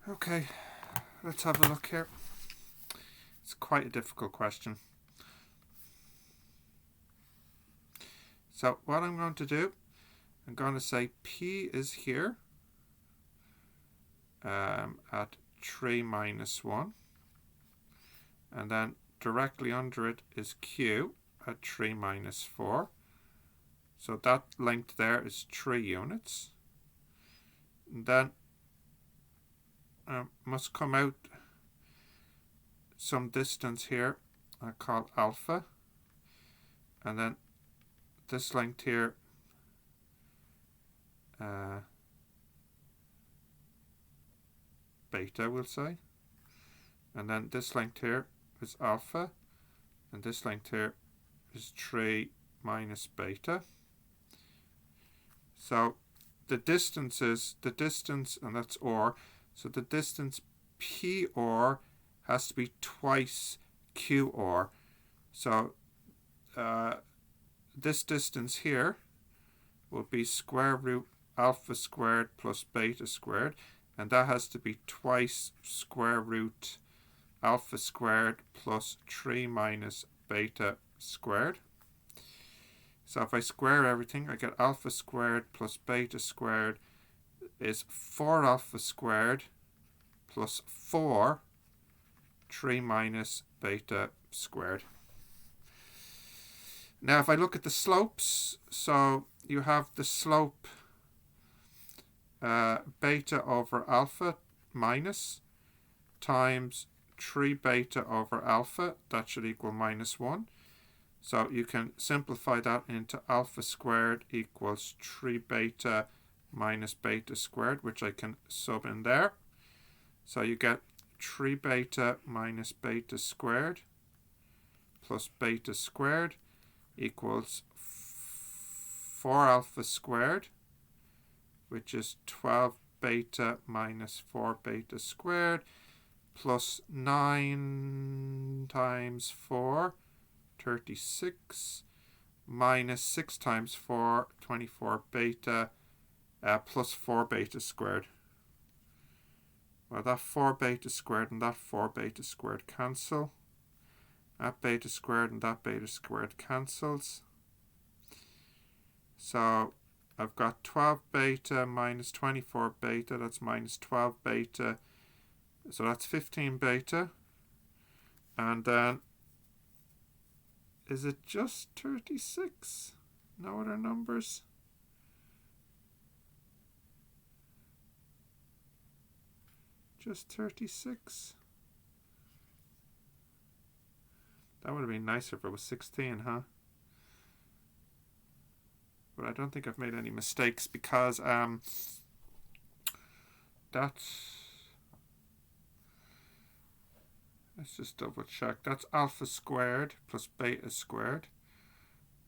Okay, let's have a look here. It's quite a difficult question. So what I'm going to do, I'm going to say P is here at 3 minus 1. And then directly under it is Q at 3 minus 4. So that length there is 3 units. And then must come out some distance here I call alpha. And then this length here beta, we'll say. And then this length here is alpha. And this length here is 3 minus beta. So the distance is the distance, and that's r. So the distance PR has to be twice QR. So this distance here will be square root alpha squared plus beta squared, and that has to be twice square root alpha squared plus 3 minus beta squared. So if I square everything, I get alpha squared plus beta squared is 4 alpha squared plus 4 3 minus beta squared. Now if I look at the slopes, so you have the slope beta over alpha minus times 3 beta over alpha, that should equal minus 1. So you can simplify that into alpha squared equals 3 beta minus beta squared, which I can sub in there. So you get 3 beta minus beta squared plus beta squared equals 4 alpha squared, which is 12 beta minus 4 beta squared, plus 9 times 4, 36, minus 6 times 4, 24 beta, plus 4 beta squared. Well, that 4 beta squared and that 4 beta squared cancel. That beta squared and that beta squared cancels. So I've got 12 beta minus 24 beta, that's minus 12 beta. So that's 15 beta. And then, is it just 36? No other numbers? Just 36? That would have been nicer if it was 16, huh? But I don't think I've made any mistakes because let's just double check. That's alpha squared plus beta squared.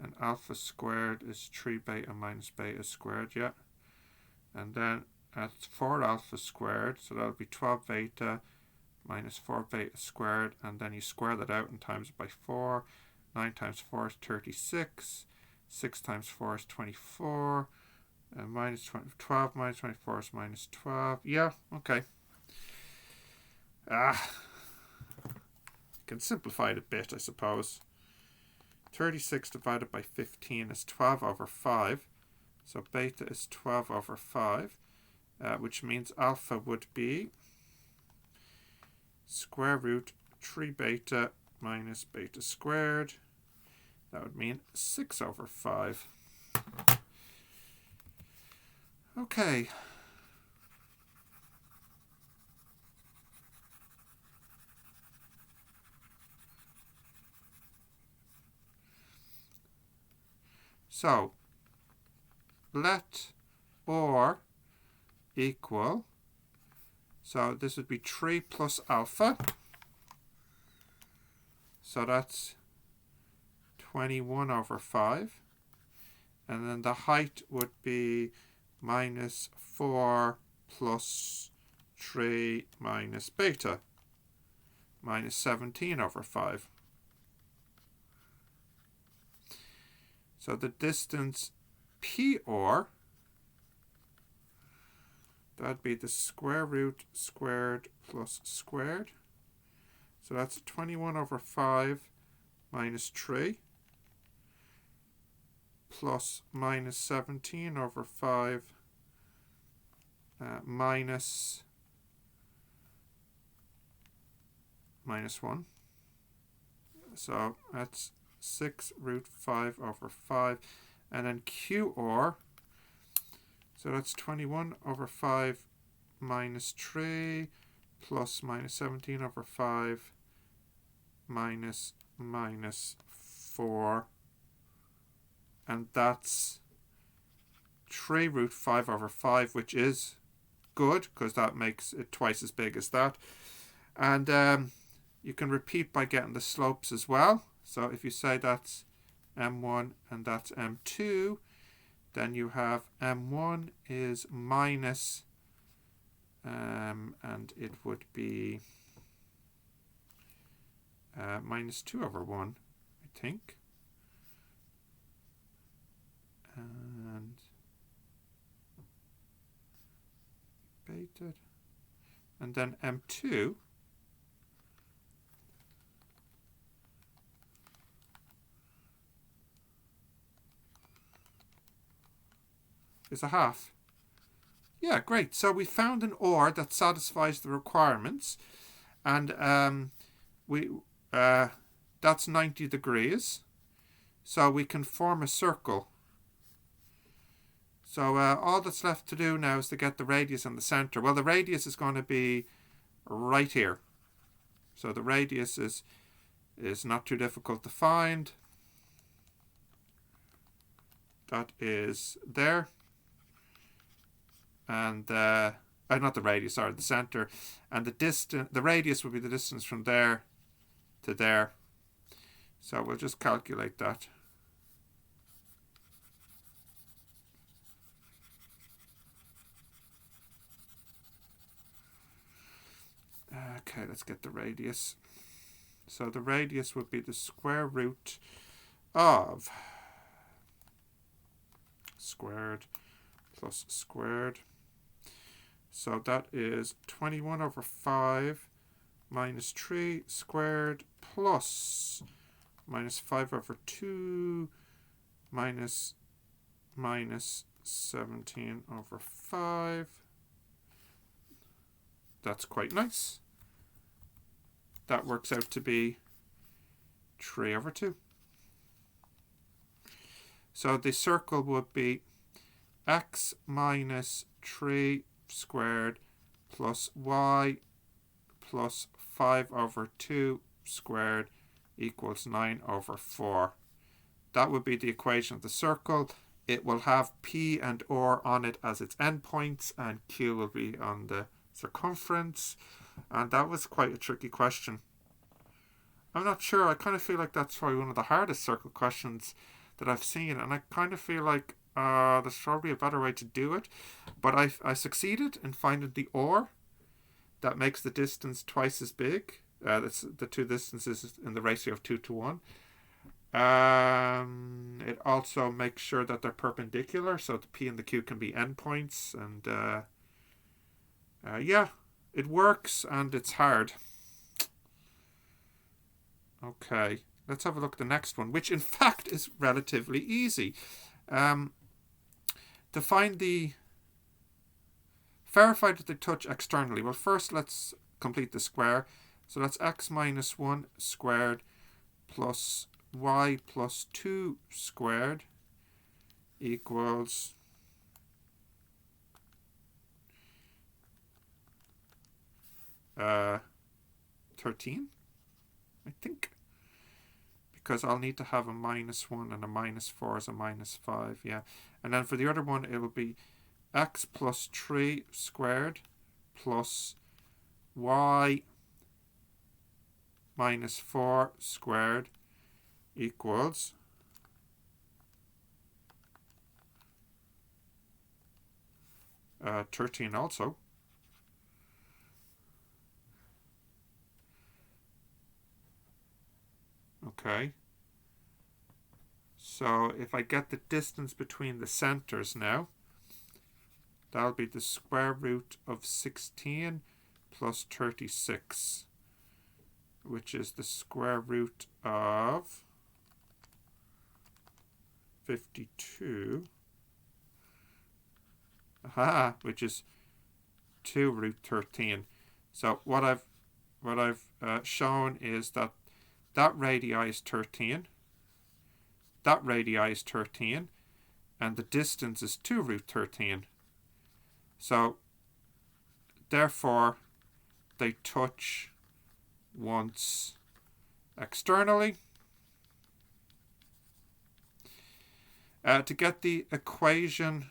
And alpha squared is 3 beta minus beta squared, yeah. And then that's 4 alpha squared, so that'll be 12 beta minus 4 beta squared, and then you square that out and times it by 4. 9 times 4 is 36. 6 times 4 is 24. Minus 12 minus 24 is minus 12. Yeah, okay. You can simplify it a bit, I suppose. 36 divided by 15 is 12 over 5. So beta is 12 over 5, which means alpha would be square root 3 beta minus beta squared. That would mean 6 over 5. Okay. So, let or equal, so this would be 3 plus alpha. So that's 21 over 5. And then the height would be minus 4 plus 3 minus beta, minus 17 over 5. So the distance PR That'd be the square root squared plus squared. So that's 21 over 5 minus 3 plus minus 17 over 5 minus 1. So that's 6 root 5 over 5. And then QR, so that's 21 over 5 minus 3 plus minus 17 over 5 minus 4. And that's 3 root 5 over 5, which is good because that makes it twice as big as that. And you can repeat by getting the slopes as well. So if you say that's M1 and that's M2, then you have M1 is minus, and it would be minus 2 over 1, I think. And beta. And then M2 is a half. Yeah, great. So we found an OR that satisfies the requirements, and that's 90 degrees. So we can form a circle. So all that's left to do now is to get the radius and the center. Well, the radius is going to be right here. So the radius is not too difficult to find. That is there. And not the radius, sorry, the center. And the radius will be the distance from there to there. So we'll just calculate that. Okay, let's get the radius. So the radius would be the square root of squared plus squared. So that is 21 over 5 minus 3 squared plus minus 5 over 2 minus 17 over 5. That's quite nice. That works out to be 3 over 2. So the circle would be x minus 3 squared plus y plus 5 over 2 squared equals 9 over 4. That would be the equation of the circle. It will have P and R on it as its endpoints, and Q will be on the circumference. And that was quite a tricky question. I'm not sure. I kind of feel like that's probably one of the hardest circle questions that I've seen, and I kind of feel like there's probably a better way to do it. But I succeeded in finding the OR that makes the distance twice as big. That's the two distances in the ratio of 2 to 1. It also makes sure that they're perpendicular, so the P and the Q can be endpoints. And yeah, it works, and it's hard. Okay, let's have a look at the next one, which in fact is relatively easy. To find verify that they touch externally. Well, first let's complete the square. So that's x minus 1 squared plus y plus 2 squared equals 13, I think. Because I'll need to have a minus 1 and a minus 4 as a minus 5, yeah. And then for the other one, it will be x plus 3 squared plus y minus 4 squared equals 13 also. Okay. So if I get the distance between the centers now, that'll be the square root of 16 plus 36, which is the square root of 52. Aha, which is 2 root 13. So what I've shown is that radii is 13, that radii is 13, and the distance is 2 root 13. So therefore they touch once externally. To get the equation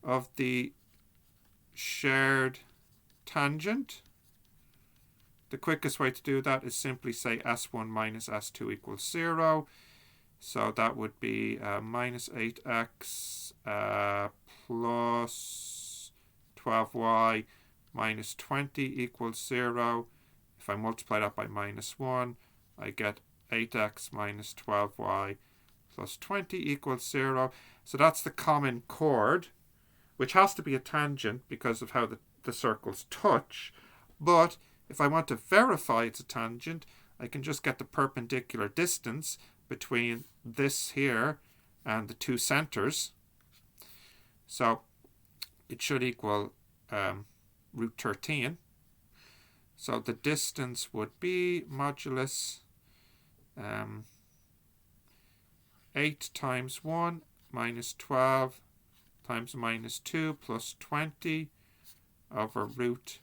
of the shared tangent, the quickest way to do that is simply say S1 minus S2 equals 0. So that would be minus 8x plus 12y minus 20 equals 0. If I multiply that by minus 1, I get 8x minus 12y plus 20 equals 0. So that's the common chord, which has to be a tangent because of how the circles touch. But if I want to verify it's a tangent, I can just get the perpendicular distance between this here and the two centers. So it should equal root 13. So the distance would be modulus 8 times 1 minus 12 times minus 2 plus 20 over root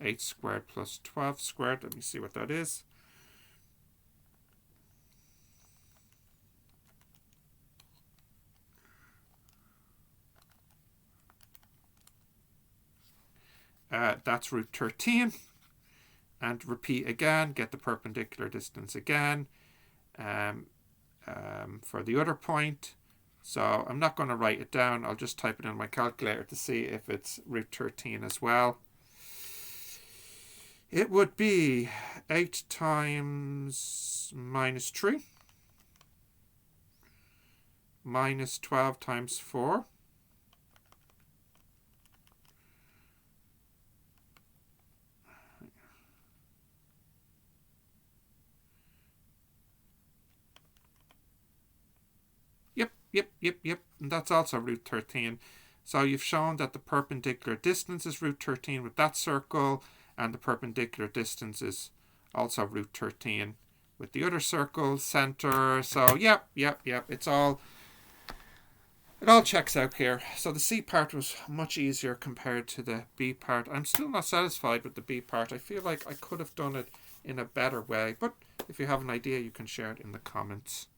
8 squared plus 12 squared. Let me see what that is. That's root 13. And repeat again, get the perpendicular distance again for the other point. So I'm not going to write it down. I'll just type it in my calculator to see if it's root 13 as well. It would be 8 times minus 3 minus 12 times 4 Yep. And that's also root 13. So you've shown that the perpendicular distance is root 13 with that circle, and the perpendicular distance is also root 13 with the other circle center. So yep. It all checks out here. So the C part was much easier compared to the B part. I'm still not satisfied with the B part. I feel like I could have done it in a better way, but if you have an idea, you can share it in the comments.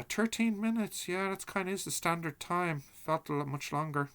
13 minutes, yeah, that's kind of is the standard time. Felt a lot much longer.